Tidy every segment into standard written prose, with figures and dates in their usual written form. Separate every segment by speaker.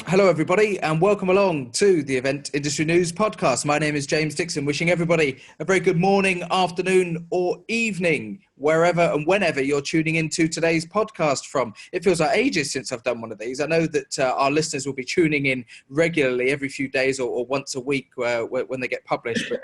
Speaker 1: Hello, everybody, and welcome along to the Event Industry News podcast. My name is James Dixon, wishing everybody a very good morning, afternoon, or evening, wherever and whenever you're tuning into today's podcast from. It feels like ages since I've done one of these. I know that our listeners will be tuning in regularly every few days or once a week when they get published. But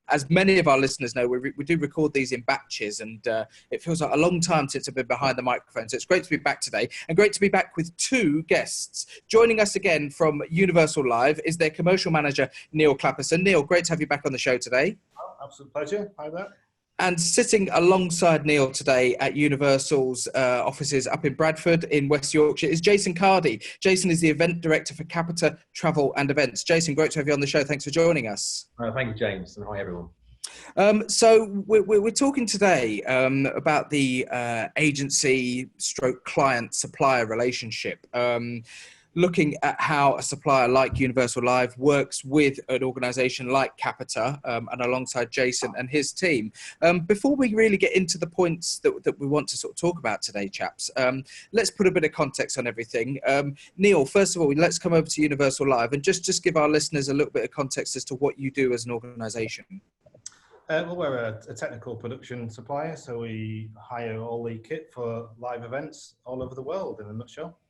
Speaker 1: as many of our listeners know, we do record these in batches, and it feels like a long time since I've been behind the microphone. So it's great to be back today, and great to be back with two guests. Joining us again from Universal Live is their commercial manager, Neil Clappison. Neil, great to have you back on the show today.
Speaker 2: Oh, absolute pleasure. Hi there.
Speaker 1: And sitting alongside Neil today at Universal's offices up in Bradford in West Yorkshire is Jason Cardy. Jason is the event director for Capita Travel and Events. Jason, great to have you on the show. Thanks for joining us.
Speaker 3: Thank you, James, and hi, everyone.
Speaker 1: So we're talking today about the agency/client-supplier relationship. Looking at how a supplier like Universal Live works with an organisation like Capita and alongside Jason and his team. Before we really get into the points that we want to sort of talk about today, chaps, let's put a bit of context on everything. Neil, first of all, let's come over to Universal Live and just give our listeners a little bit of context as to what you do as an organisation.
Speaker 2: Well, we're a technical production supplier, so we hire all the kit for live events all over the world, in a nutshell.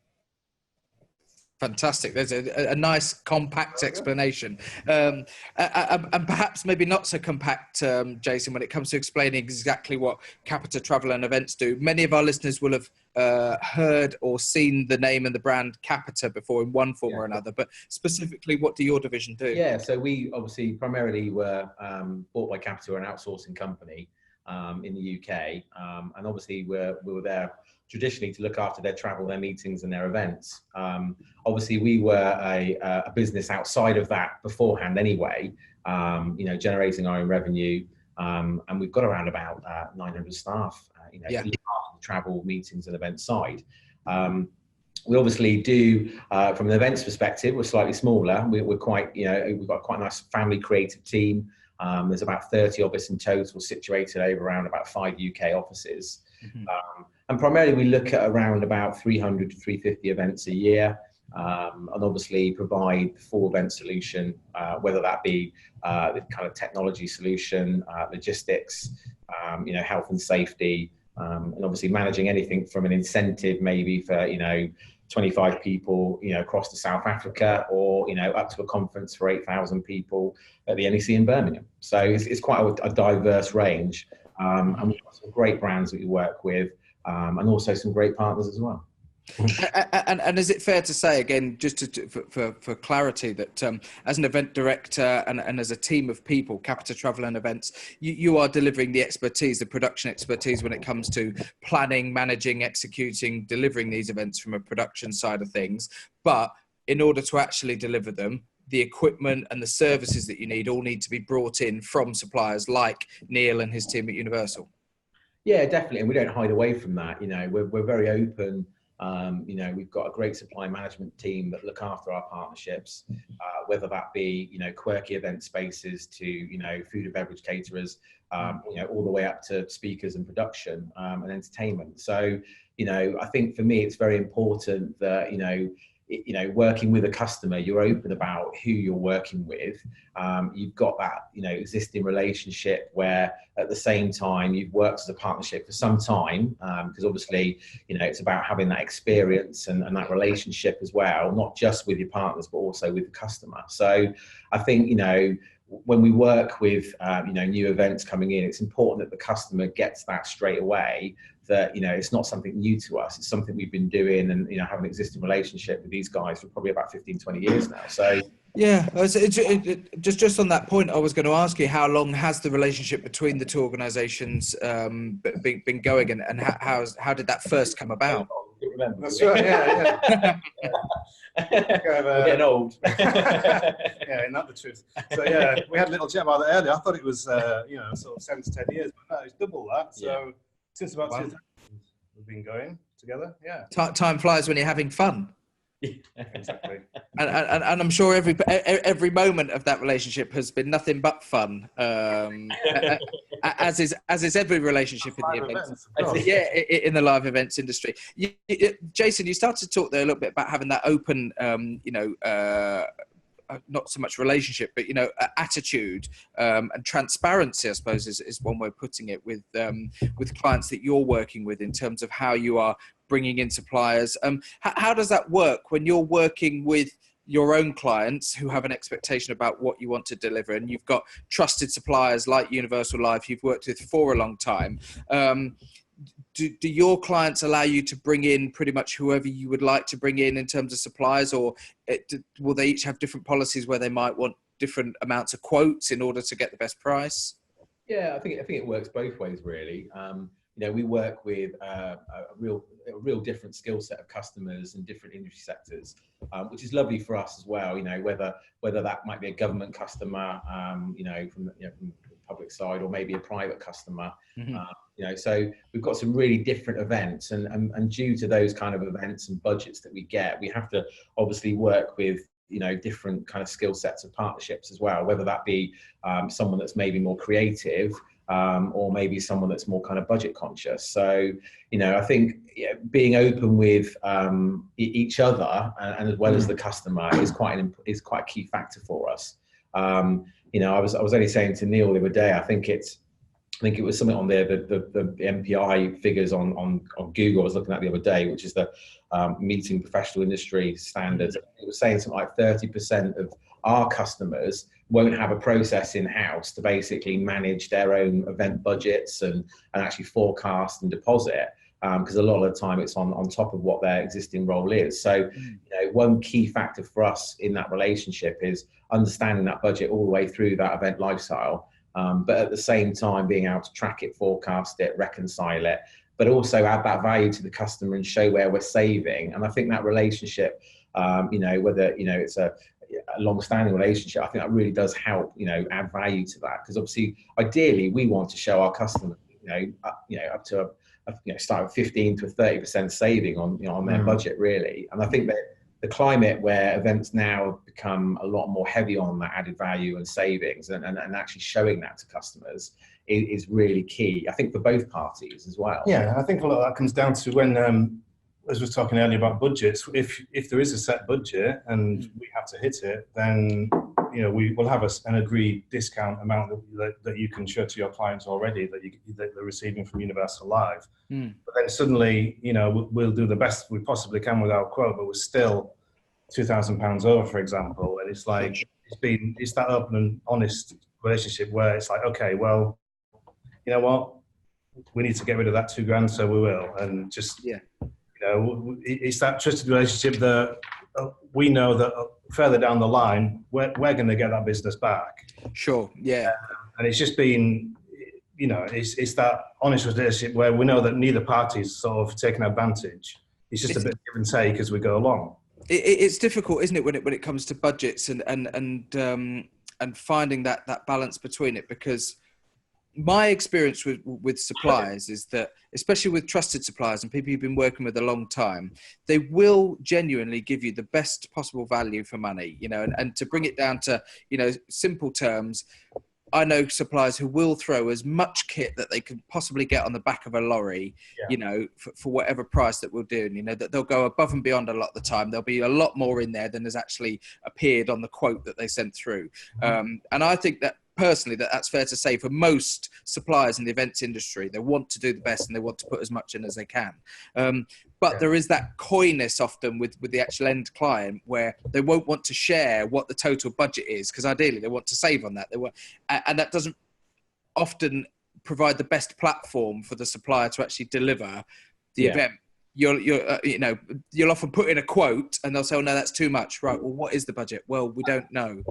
Speaker 1: Fantastic. There's a nice compact explanation. And perhaps maybe not so compact, Jason, when it comes to explaining exactly what Capita Travel and Events do. Many of our listeners will have heard or seen the name and the brand Capita before in one form or another, but specifically, what do your division do?
Speaker 3: Yeah, so we obviously primarily were bought by Capita, an outsourcing company in the UK. And obviously we were there traditionally to look after their travel, their meetings and their events. Obviously we were a business outside of that beforehand anyway, generating our own revenue. And we've got around about 900 staff, to look after the travel, meetings and event side. We obviously do, from an events perspective, we're slightly smaller. We're quite, we've got quite a nice family creative team. There's about 30 of us in total situated over around about 5 UK offices. Mm-hmm. And primarily we look at around about 300 to 350 events a year, and obviously provide the full event solution, whether that be the kind of technology solution, logistics, health and safety, and obviously managing anything from an incentive maybe for, 25 people, across to South Africa, or, up to a conference for 8,000 people at the NEC in Birmingham. So it's quite a diverse range. And we've got some great brands that we work with, and also some great partners as well.
Speaker 1: And is it fair to say, again, just for clarity, that as an event director and as a team of people, Capita Travel and Events, you are delivering the expertise, the production expertise when it comes to planning, managing, executing, delivering these events from a production side of things. But in order to actually deliver them, the equipment and the services that you need all need to be brought in from suppliers like Neil and his team at Universal.
Speaker 3: Yeah, definitely. And we don't hide away from that. We're very open. We've got a great supply management team that look after our partnerships, whether that be, quirky event spaces to, food and beverage caterers, all the way up to speakers and production and entertainment. So, I think for me, it's very important that, working with a customer, you're open about who you're working with. You've got that, existing relationship where at the same time you've worked as a partnership for some time, because obviously, it's about having that experience and that relationship as well, not just with your partners, but also with the customer. So I think, when we work with, new events coming in, it's important that the customer gets that straight away, that, it's not something new to us. It's something we've been doing and, have an existing relationship with these guys for probably about 15, 20 years now. So,
Speaker 1: yeah, just on that point, I was going to ask you, how long has the relationship between the two organisations been going, and how did that first come about?
Speaker 2: That's right, yeah.
Speaker 3: We're getting old.
Speaker 2: Yeah, not the truth. So yeah, we had a little chat about that earlier. I thought it was, sort of 7 to 10 years, but no, it's double that. So since about 2000, we've been going together. Yeah.
Speaker 1: Time flies when you're having fun.
Speaker 2: Exactly.
Speaker 1: And I'm sure every moment of that relationship has been nothing but fun. As is every relationship in the events. Yeah, in the live events industry. Jason, you started to talk there a little bit about having that open, not so much relationship, but attitude and transparency, I suppose, is one way of putting it with clients that you're working with in terms of how you are bringing in suppliers. How does that work when you're working with your own clients who have an expectation about what you want to deliver, and you've got trusted suppliers like Universal Life you've worked with for a long time? Do your clients allow you to bring in pretty much whoever you would like to bring in terms of suppliers, or will they each have different policies where they might want different amounts of quotes in order to get the best price?
Speaker 3: Yeah, I think it works both ways, really. We work with a real different skill set of customers and different industry sectors, which is lovely for us as well. Whether that might be a government customer, from the public side, or maybe a private customer.
Speaker 1: Mm-hmm.
Speaker 3: So we've got some really different events, and due to those kind of events and budgets that we get, we have to obviously work with different kind of skill sets of partnerships as well, whether that be someone that's maybe more creative, or maybe someone that's more kind of budget conscious. So, I think being open with each other and as well as the customer is quite a key factor for us. I was only saying to Neil the other day, I think it was something on there, the MPI figures on Google I was looking at the other day, which is the meeting professional industry standards. It was saying something like 30% of our customers won't have a process in-house to basically manage their own event budgets and actually forecast and deposit, because a lot of the time it's on top of what their existing role is. So one key factor for us in that relationship is understanding that budget all the way through that event lifestyle. But at the same time, being able to track it, forecast it, reconcile it, but also add that value to the customer and show where we're saving. And I think that relationship, whether it's a long-standing relationship, I think that really does help, add value to that. Because obviously, ideally, we want to show our customers, up to start with 15 to 30% saving on their budget, really. And I think that the climate where events now become a lot more heavy on that added value and savings and actually showing that to customers is really key, I think, for both parties as well.
Speaker 2: Yeah, I think a lot of that comes down to when, as we were talking earlier about budgets, if there is a set budget and we have to hit it, then we will have an agreed discount amount that you can show to your clients already that they're receiving from Universal Live. But then suddenly, we'll do the best we possibly can with our quote, but we're still £2,000 over, for example. And it's like, it's that open and honest relationship where it's like, okay, well, you know what, we need to get rid of that £2,000, so we will. And just, it's that trusted relationship that we know that further down the line, we're going to get that business back.
Speaker 1: Sure, yeah.
Speaker 2: And it's just been, it's that honest relationship where we know that neither party's sort of taking advantage. It's just a bit of give and take as we go along.
Speaker 1: It's difficult, isn't it, when it comes to budgets and finding that balance between it, because my experience with suppliers is that, especially with trusted suppliers and people you've been working with a long time, they will genuinely give you the best possible value for money, and to bring it down to, simple terms, I know suppliers who will throw as much kit that they could possibly get on the back of a lorry, for whatever price that we'll do. And, that they'll go above and beyond a lot of the time. There'll be a lot more in there than has actually appeared on the quote that they sent through. And I think that personally, that's fair to say for most suppliers in the events industry. They want to do the best and they want to put as much in as they can. But there is that coyness often with the actual end client where they won't want to share what the total budget is, because ideally they want to save on that. And that doesn't often provide the best platform for the supplier to actually deliver the event. You'll often put in a quote and they'll say, "Oh no, that's too much." Right. Well, what is the budget? Well, we don't know.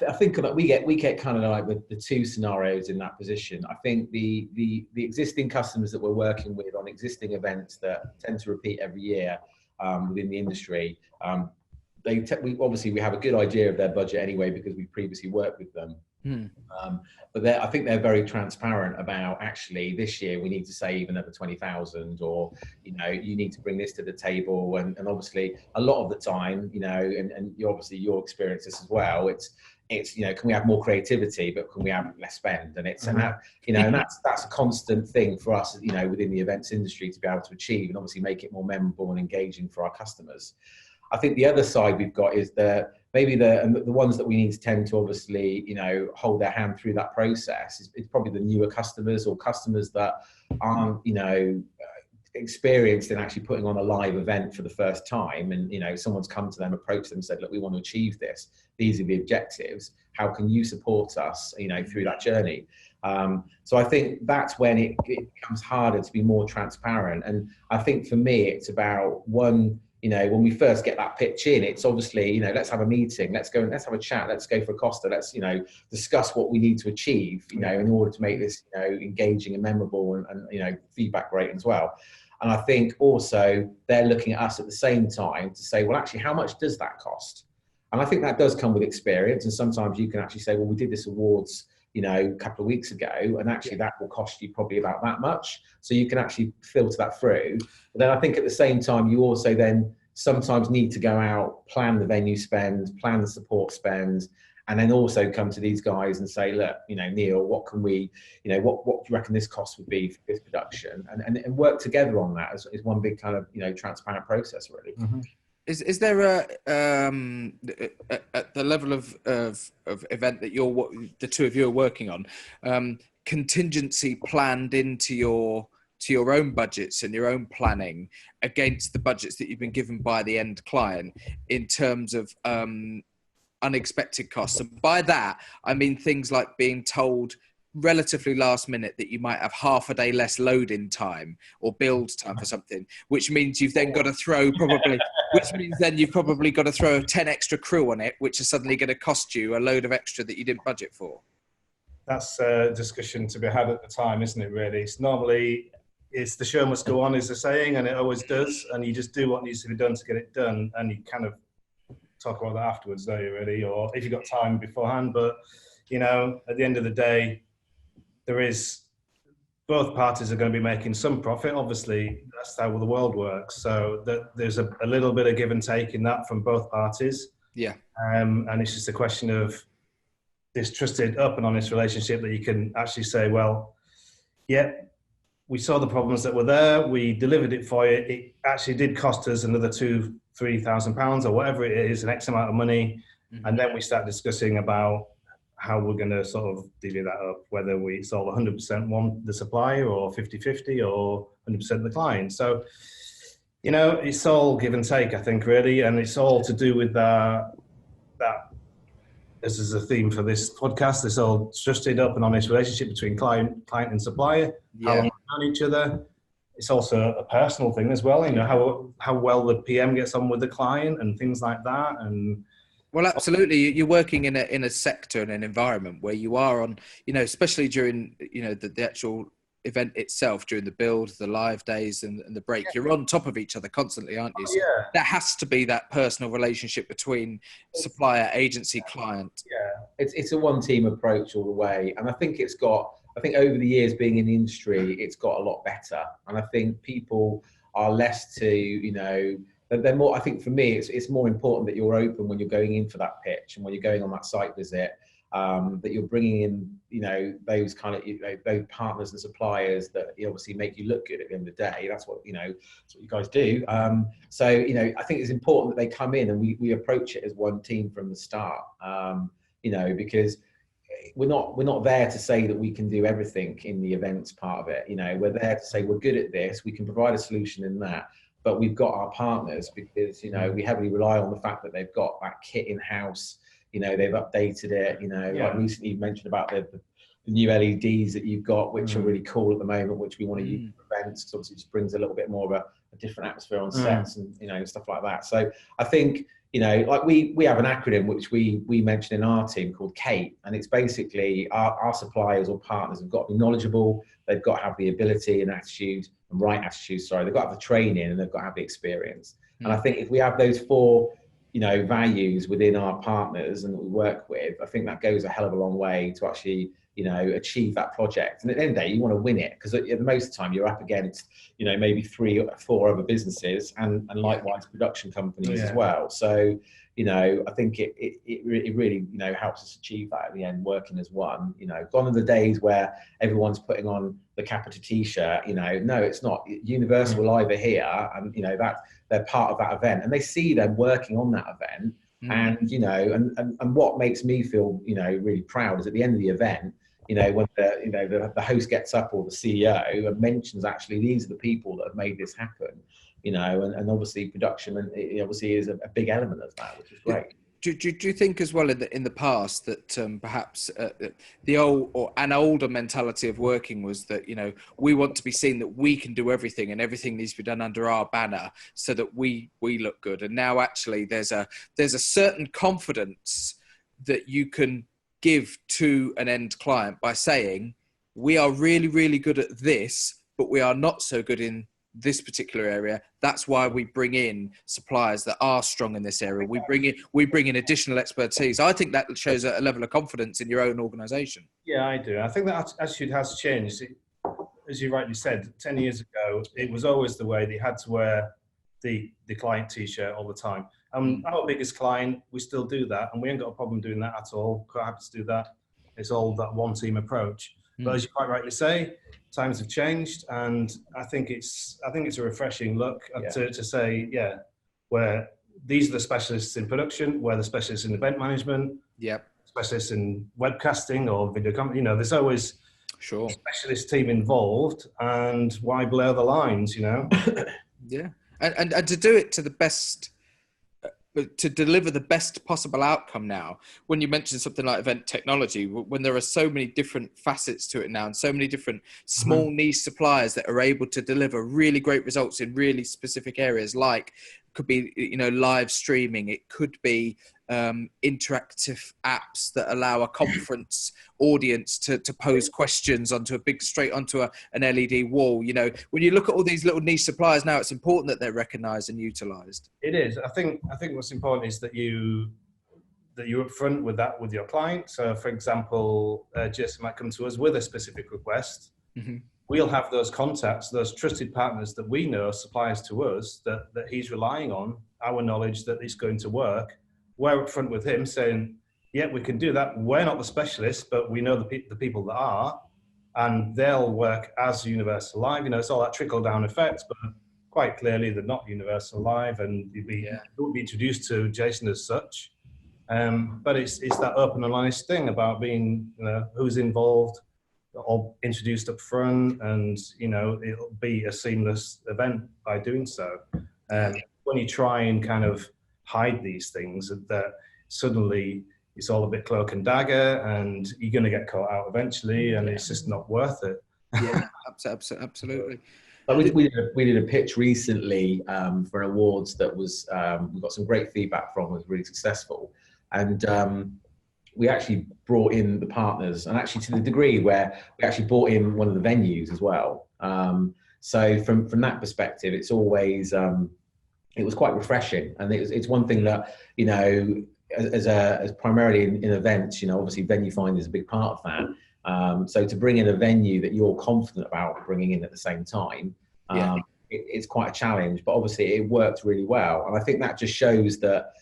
Speaker 3: I think that we get kind of like the two scenarios in that position. I think the existing customers that we're working with on existing events that tend to repeat every year within the industry, we have a good idea of their budget anyway because we previously worked with them. But I think they're very transparent about, actually this year we need to save another 20,000, or you need to bring this to the table, and obviously a lot of the time, and obviously your experience this as well, it's can we have more creativity, but can we have less spend? And it's and that and that's a constant thing for us, within the events industry, to be able to achieve and obviously make it more memorable and engaging for our customers. I think the other side we've got is maybe the ones that we need to tend to obviously, hold their hand through that process. It's probably the newer customers, or customers that aren't, experienced in actually putting on a live event for the first time. And, someone's come to them, approached them and said, look, we want to achieve this. These are the objectives. How can you support us, through that journey? So I think that's when it becomes harder to be more transparent. And I think for me, it's about when we first get that pitch in, it's obviously, let's have a meeting, let's have a chat, let's go for a Costa, let's, discuss what we need to achieve, in order to make this, engaging and memorable, and feedback great as well. And I think also they're looking at us at the same time to say, well, actually, how much does that cost? And I think that does come with experience. And sometimes you can actually say, well, we did this awards, a couple of weeks ago, and actually that will cost you probably about that much. So you can actually filter that through. But then I think at the same time, you also then sometimes need to go out, plan the venue spend, plan the support spend, and then also come to these guys and say, look, Neil, what can we, what do you reckon this cost would be for this production? And work together on that is one big kind of, transparent process, really.
Speaker 1: Mm-hmm. Is there at the level of event that the two of you are working on, contingency planned into your own budgets and your own planning against the budgets that you've been given by the end client in terms of unexpected costs? And by that, I mean things like being told relatively last minute that you might have half a day less load-in time or build time for something, which means you've then got to throw you've probably got to throw 10 extra crew on it, which is suddenly going to cost you a load of extra that you didn't budget for.
Speaker 2: That's a discussion to be had at the time, isn't it, really? It's normally, it's the show must go on, is the saying, and it always does, and you just do what needs to be done to get it done, and you kind of talk about that afterwards, don't you, really? Or if you've got time beforehand. But, at the end of the day, both parties are going to be making some profit. Obviously, that's how the world works. So there's a little bit of give and take in that from both parties.
Speaker 1: Yeah.
Speaker 2: And it's just a question of this trusted, up and honest relationship that you can actually say, well, yeah, we saw the problems that were there. We delivered it for you. It actually did cost us another £2,000-3,000 or whatever it is, an X amount of money. Mm-hmm. And then we start discussing about how we're going to sort of divvy that up, whether it's all 100% want the supplier or 50-50 or 100% the client. So, it's all give and take, I think, really. And it's all to do with that, this is a theme for this podcast, this all trusted, up and honest relationship between client and supplier, how long we know each other. It's also a personal thing as well, how well the PM gets on with the client and things like that. And
Speaker 1: well, absolutely. You're working in a sector and an environment where you are on, especially during, the actual event itself, during the build, the live days and the break, you're on top of each other constantly, aren't you? So there has to be that personal relationship between supplier, agency, client.
Speaker 3: Yeah, it's a one team approach all the way. And I think over the years being in the industry, it's got a lot better. And I think people are less to, they're more, I think for me, it's more important that you're open when you're going in for that pitch and when you're going on that site visit, that you're bringing in, those kind of, those partners and suppliers that obviously make you look good at the end of the day. That's what, that's what you guys do. So, I think it's important that they come in and we approach it as one team from the start, because we're not there to say that we can do everything in the events part of it. We're there to say we're good at this, we can provide a solution in that. But we've got our partners because, we heavily rely on the fact that they've got that kit in-house, they've updated it, like recently you mentioned about the new LEDs that you've got, which are really cool at the moment, which we want to use for events, because obviously it just brings a little bit more of a different atmosphere on sets and, stuff like that. So I think, like we have an acronym which we mentioned in our team called CATE, and it's basically our suppliers or partners have got to be knowledgeable, they've got to have the ability and attitude, and right attitude, they've got to have the training and they've got to have the experience. And I think if we have those four values within our partners and that we work with, I think that goes a hell of a long way to actually, achieve that project. And at the end of the day, you want to win it, because at the most of the time you're up against, maybe 3 or 4 other businesses and likewise production companies as well. So, I think it really, helps us achieve that at the end, working as one. Gone are the days where everyone's putting on the Capita t-shirt. No, it's not. Universal Live are here, and that they're part of that event, and they see them working on that event. And and what makes me feel really proud is at the end of the event, when the host gets up, or the CEO, and mentions actually these are the people that have made this happen. And obviously production, and it obviously is a big element of that, which is great.
Speaker 1: Do you think as well in the past that perhaps the older mentality of working was that we want to be seen that we can do everything, and everything needs to be done under our banner so that we look good, and now actually there's a certain confidence that you can give to an end client by saying we are really, really good at this, but we are not so good in this particular area. That's why we bring in suppliers that are strong in this area. We bring in additional expertise. I think that shows a level of confidence in your own organisation.
Speaker 2: Yeah, I do. I think that attitude has changed. As you rightly said, 10 years ago, it was always the way that you had to wear the client t-shirt all the time. Our biggest client, we still do that, and we ain't got a problem doing that at all. Quite happy to do that. It's all that one team approach. But as you quite rightly say, times have changed, and I think it's a refreshing look to say, where these are the specialists in production, we're the specialists in event management, specialists in webcasting or video content. There's always a specialist team involved, and why blur the lines?
Speaker 1: Yeah, and to do it to the best. To deliver the best possible outcome now, when you mention something like event technology, when there are so many different facets to it now, and so many different small niche suppliers that are able to deliver really great results in really specific areas, like could be live streaming, it could be interactive apps that allow a conference audience to pose questions straight onto an LED wall. When you look at all these little niche suppliers now, it's important that they're recognised and utilised.
Speaker 2: It is. I think what's important is that you're upfront with that with your client. So, for example, Jason might come to us with a specific request. We'll have those contacts, those trusted partners that we know, suppliers to us, that he's relying on, our knowledge that it's going to work. We're upfront with him saying, yeah, we can do that. We're not the specialists, but we know the people that are, and they'll work as Universal Live. It's all that trickle-down effect, but quite clearly they're not Universal Live, and you won't be introduced to Jason as such. But it's that open and honest thing about being, who's involved, or introduced up front, and it'll be a seamless event by doing so. When you try and kind of hide these things, that suddenly it's all a bit cloak and dagger, and you're going to get caught out eventually, and it's just not worth it.
Speaker 1: Yeah, absolutely.
Speaker 3: We did a pitch recently for an awards that was we got some great feedback from, was really successful, and we actually brought in the partners, and actually to the degree where we actually brought in one of the venues as well. So from that perspective, it's always it was quite refreshing, and it's one thing that as primarily in events, obviously venue finding is a big part of that. So to bring in a venue that you're confident about bringing in at the same time, it's quite a challenge, but obviously it worked really well, and I think that just shows that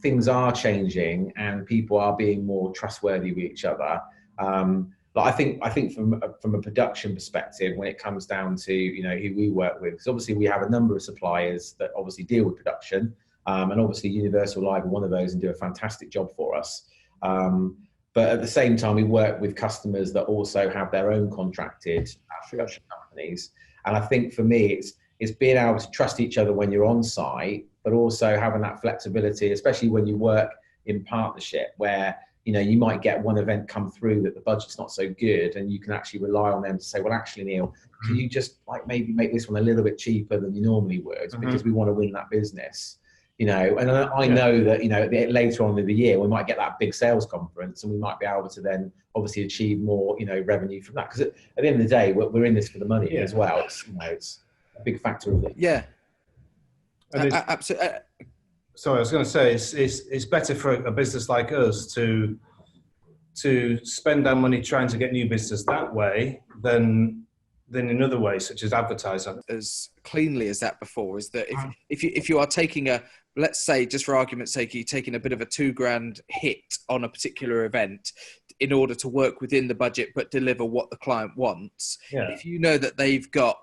Speaker 3: things are changing and people are being more trustworthy with each other. But I think from a production perspective, when it comes down to who we work with, because obviously we have a number of suppliers that obviously deal with production, and obviously Universal Live are one of those and do a fantastic job for us. But at the same time, we work with customers that also have their own contracted production companies, and I think for me it's being able to trust each other when you're on site, but also having that flexibility, especially when you work in partnership, where you might get one event come through that the budget's not so good, and you can actually rely on them to say, well, actually, Neil, can you just maybe make this one a little bit cheaper than you normally would, because we want to win that business, And I know that later on in the year we might get that big sales conference, and we might be able to then obviously achieve more revenue from that, because at the end of the day we're in this for the money as well. It's a big factor of it.
Speaker 1: Absolutely.
Speaker 2: sorry, I was going to say it's better for a business like us to spend our money trying to get new business that way than in other ways, such as advertising.
Speaker 1: As cleanly as that before, is that if you are taking a, let's say, just for argument's sake, you're taking a bit of a £2,000 hit on a particular event in order to work within the budget but deliver what the client wants.
Speaker 2: Yeah.
Speaker 1: If you know that they've got,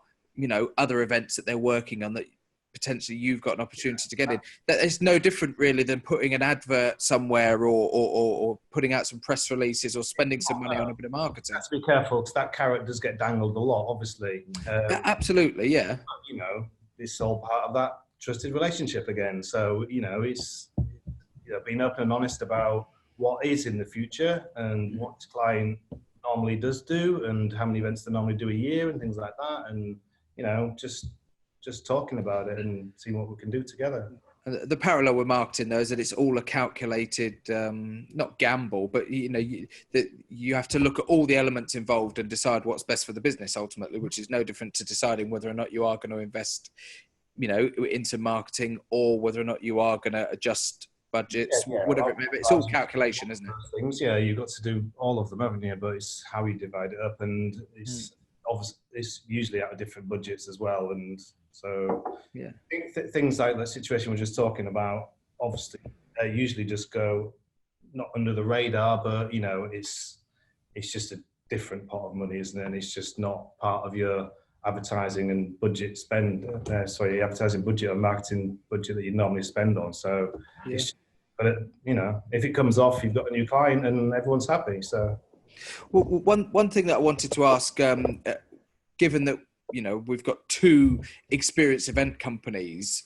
Speaker 1: other events that they're working on that potentially you've got an opportunity to get in, that is no different really than putting an advert somewhere or putting out some press releases or spending some money on a bit of marketing.
Speaker 2: Have to be careful because that carrot does get dangled a lot, obviously.
Speaker 1: Absolutely, yeah.
Speaker 2: It's all part of that trusted relationship again. So, it's being open and honest about what is in the future and what the client normally does do and how many events they normally do a year and things like that. And, just talking about it and seeing what we can do together.
Speaker 1: The parallel with marketing, though, is that it's all a calculated, not gamble, but that you have to look at all the elements involved and decide what's best for the business ultimately, which is no different to deciding whether or not you are going to invest, into marketing or whether or not you are going to adjust budgets, whatever it may be. It's all calculation, isn't it?
Speaker 2: Things, you've got to do all of them, haven't you? But it's how you divide it up, and it's obviously it's usually out of different budgets as well, and. So I think things like the situation we're just talking about, obviously, usually just go not under the radar, but it's just a different pot of money, isn't it? And it's just not part of your advertising and budget spend. Advertising budget or marketing budget that you normally spend on. So, but if it comes off, you've got a new client and everyone's happy. So,
Speaker 1: well, one thing that I wanted to ask, given that. We've got two experienced event companies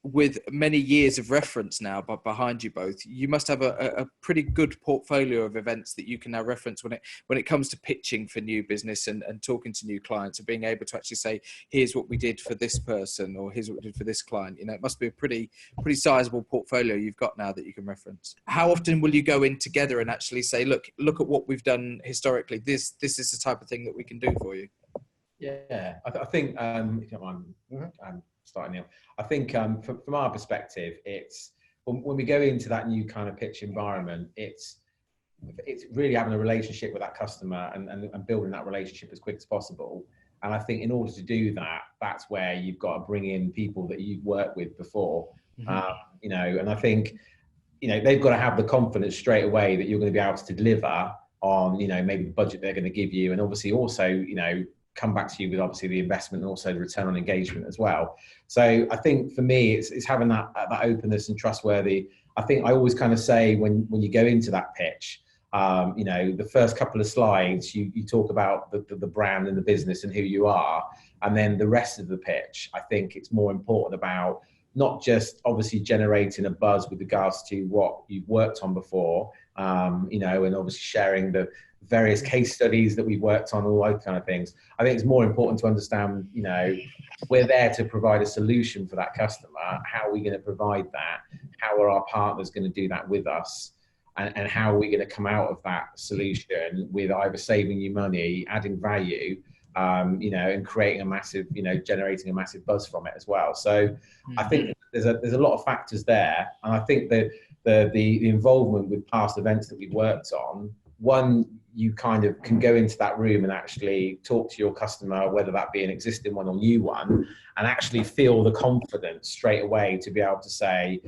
Speaker 1: with many years of reference now behind you both. You must have a pretty good portfolio of events that you can now reference when it comes to pitching for new business and talking to new clients and being able to actually say, here's what we did for this person or here's what we did for this client. It must be a pretty sizable portfolio you've got now that you can reference. How often will you go in together and actually say, look at what we've done historically. This is the type of thing that we can do for you?
Speaker 3: Yeah, I think, if you don't mind starting now, I think from our perspective, it's when we go into that new kind of pitch environment, it's really having a relationship with that customer and building that relationship as quick as possible. And I think in order to do that, that's where you've got to bring in people that you've worked with before, and I think, they've got to have the confidence straight away that you're going to be able to deliver on, maybe the budget they're going to give you. And obviously also, come back to you with obviously the investment and also the return on engagement as well. So I think for me, it's having that openness and trustworthy. I think I always kind of say when you go into that pitch, the first couple of slides, you talk about the brand and the business and who you are. And then the rest of the pitch, I think it's more important about not just obviously generating a buzz with regards to what you've worked on before, and obviously sharing the various case studies that we've worked on, all those kind of things. I think it's more important to understand, we're there to provide a solution for that customer. How are we going to provide that? How are our partners going to do that with us? And how are we going to come out of that solution with either saving you money, adding value, and creating a massive, generating a massive buzz from it as well. So I think there's a lot of factors there. And I think that the involvement with past events that we've worked on, one, you kind of can go into that room and actually talk to your customer, whether that be an existing one or new one, and actually feel the confidence straight away to be able to say,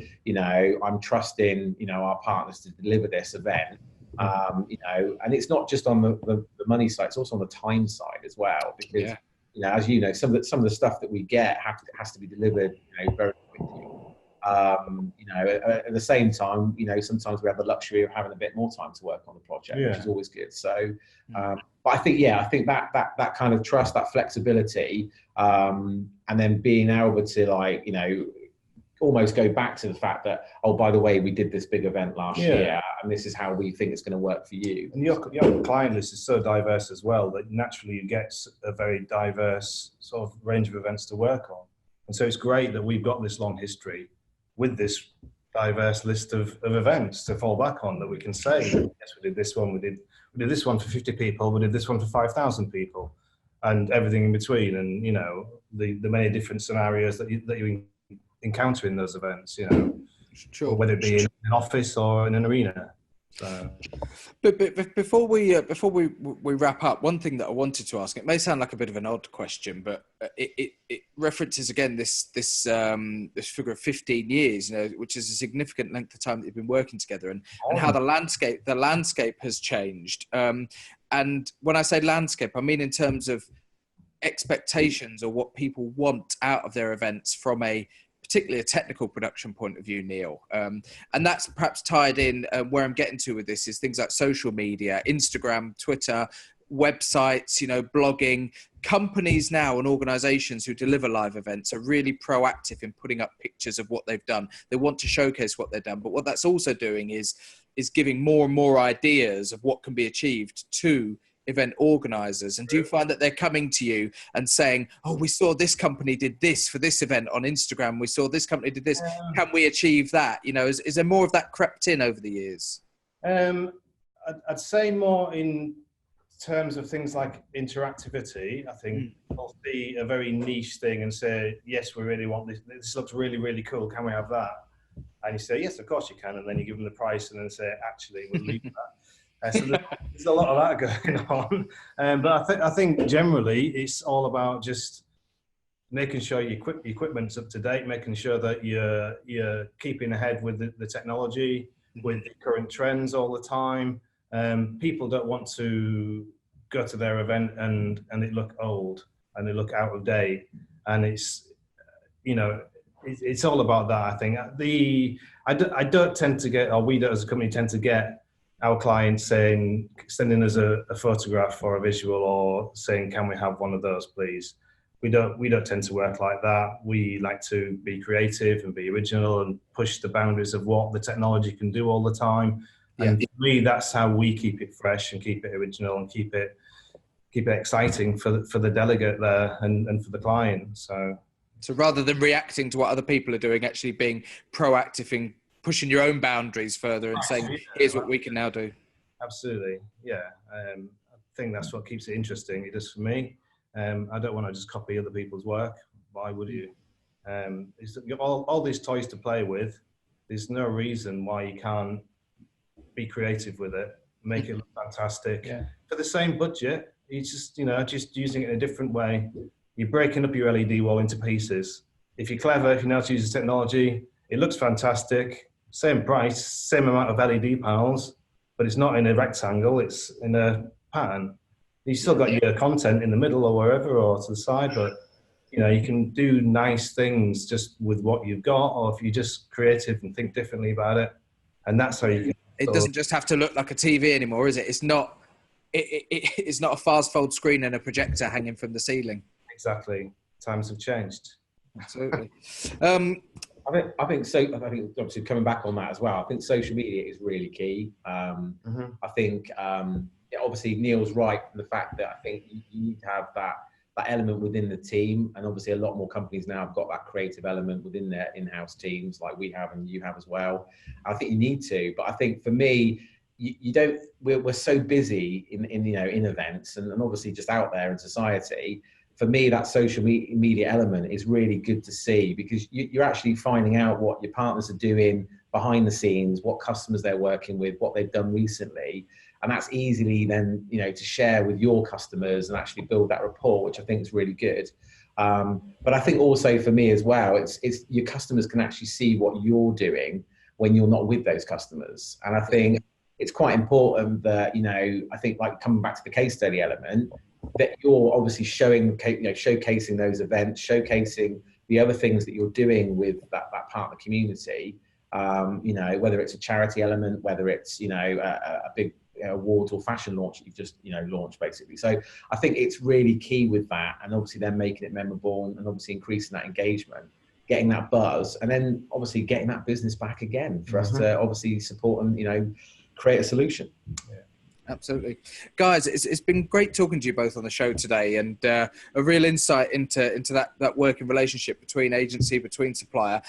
Speaker 3: I'm trusting, our partners to deliver this event. And it's not just on the money side, it's also on the time side as well, because, as some of the stuff that we get has to be delivered, very quickly. At the same time, sometimes we have the luxury of having a bit more time to work on the project, which is always good. So, but I think that kind of trust, that flexibility, and then being able to almost go back to the fact that, oh, by the way, we did this big event last year, and this is how we think it's going to work for you.
Speaker 2: And your client list is so diverse as well that naturally you get a very diverse sort of range of events to work on. And so it's great that we've got this long history with this diverse list of events to fall back on, that we can say, yes, we did this one, we did this one for 50 people, we did this one for 5,000 people, and everything in between, and the many different scenarios that you encountering those events, you know,
Speaker 1: Sure.
Speaker 2: or whether it be in an office or in an arena. So.
Speaker 1: But before we wrap up, one thing that I wanted to ask, it may sound like a bit of an odd question, but it references again this figure of 15 years, you know, which is a significant length of time that you've been working together, and how the landscape has changed. And when I say landscape, I mean in terms of expectations or what people want out of their events from particularly a technical production point of view, Neil. And that's perhaps tied in where I'm getting to with this is things like social media, Instagram, Twitter, websites, you know, blogging. Companies now and organizations who deliver live events are really proactive in putting up pictures of what they've done. They want to showcase what they've done. But what that's also doing is giving more and more ideas of what can be achieved to event organizers. And do you find that they're coming to you and saying, oh, we saw this company did this for this event on Instagram, we saw this company did this, can we achieve that? You know, is there more of that crept in over the years?
Speaker 2: I'd say more in terms of things like interactivity. I think they'll see a very niche thing and say, yes, we really want this, this looks really, really cool, can we have that? And you say, yes, of course you can, and then you give them the price and then say, actually, we'll leave that. So there's a lot of that going on, but I think generally it's all about just making sure your equipment's up to date, making sure that you're keeping ahead with the technology, with the current trends all the time. People don't want to go to their event and it look old and it look out of date, and it's, you know, it's all about that. I think I don't tend to get, or we don't as a company tend to get our clients sending us a photograph or a visual or saying, can we have one of those, please? We don't tend to work like that. We like to be creative and be original and push the boundaries of what the technology can do all the time. Yeah. And for me, that's how we keep it fresh and keep it original and keep it exciting for the delegate there and for the client. So
Speaker 1: rather than reacting to what other people are doing, actually being proactive in pushing your own boundaries further and saying, here's what we can now do. Absolutely,
Speaker 2: yeah. I think that's what keeps it interesting. It is for me. I don't want to just copy other people's work. Why would you? All these toys to play with. There's no reason why you can't be creative with it, make it look fantastic. Yeah. For the same budget, it's just, you know, just using it in a different way. You're breaking up your LED wall into pieces. If you're clever, if you know how to use the technology, it looks fantastic. Same price, same amount of LED panels, but it's not in a rectangle, it's in a pattern. You still got your content in the middle or wherever or to the side, but you know, you can do nice things just with what you've got, or if you're just creative and think differently about it. And that's how you can.
Speaker 1: It doesn't just have to look like a TV anymore, is it? It's not it's not a fast fold screen and a projector hanging from the ceiling.
Speaker 2: Exactly. Times have changed.
Speaker 1: Absolutely.
Speaker 3: I think obviously coming back on that as well, I think social media is really key. I think obviously Neil's right in the fact that I think you need to have that element within the team, and obviously a lot more companies now have got that creative element within their in-house teams, like we have and you have as well. I think you need to, but I think for me, you don't. We're so busy in events and obviously just out there in society. For me, that social media element is really good to see, because you're actually finding out what your partners are doing behind the scenes, what customers they're working with, what they've done recently. And that's easily then, you know, to share with your customers and actually build that rapport, which I think is really good. But I think also for me as well, it's your customers can actually see what you're doing when you're not with those customers. And I think it's quite important that, you know, I think like coming back to the case study element, that you're obviously showcasing those events, showcasing the other things that you're doing with that partner community. You know, whether it's a charity element, whether it's, you know, a big awards or fashion launch that you've just, you know, launched basically. So I think it's really key with that, and obviously then making it memorable and obviously increasing that engagement, getting that buzz, and then obviously getting that business back again for us to obviously support and, you know, create a solution.
Speaker 1: Yeah. Absolutely. Guys, it's been great talking to you both on the show today, and a real insight into that working relationship between agency, between supplier.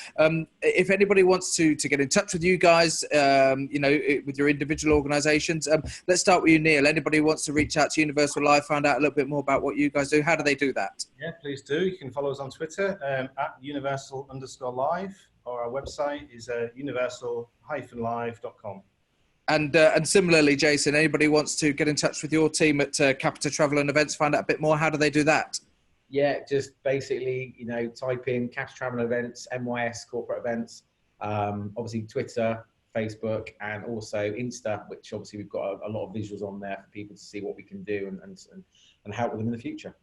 Speaker 1: If anybody wants to get in touch with you guys, with your individual organisations, let's start with you, Neil. Anybody who wants to reach out to Universal Live, find out a little bit more about what you guys do, how do they do that?
Speaker 2: Yeah, please do. You can follow us on Twitter at universal_live, or our website is universal-live.com.
Speaker 1: And similarly, Jason, anybody wants to get in touch with your team at Capita Travel and Events, find out a bit more, how do they do that?
Speaker 3: Yeah, just basically, type in Capita Travel and Events, MYS Corporate Events, obviously Twitter, Facebook, and also Insta, which obviously we've got a lot of visuals on there for people to see what we can do and help with them in the future.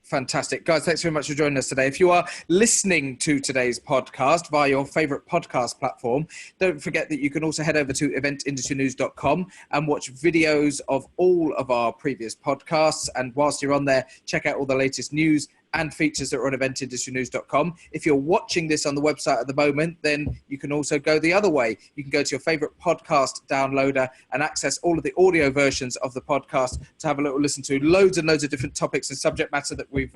Speaker 1: Fantastic. Guys, thanks very much for joining us today. If you are listening to today's podcast via your favourite podcast platform, don't forget that you can also head over to eventindustrynews.com and watch videos of all of our previous podcasts. And whilst you're on there, check out all the latest news and features that are on eventindustrynews.com. If you're watching this on the website at the moment, then you can also go the other way. You can go to your favourite podcast downloader and access all of the audio versions of the podcast to have a little listen to loads and loads of different topics and subject matter that we've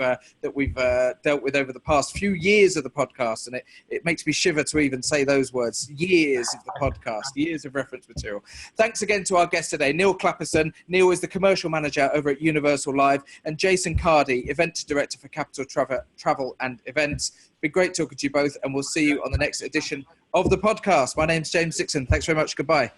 Speaker 1: dealt with over the past few years of the podcast. And it makes me shiver to even say those words. Years of the podcast, years of reference material. Thanks again to our guest today, Neil Clappison. Neil is the commercial manager over at Universal Live, and Jason Cardy, event director for Capita Travel and Events. It's been great talking to you both, and we'll see you on the next edition of the podcast. My name's James Dixon. Thanks very much. Goodbye.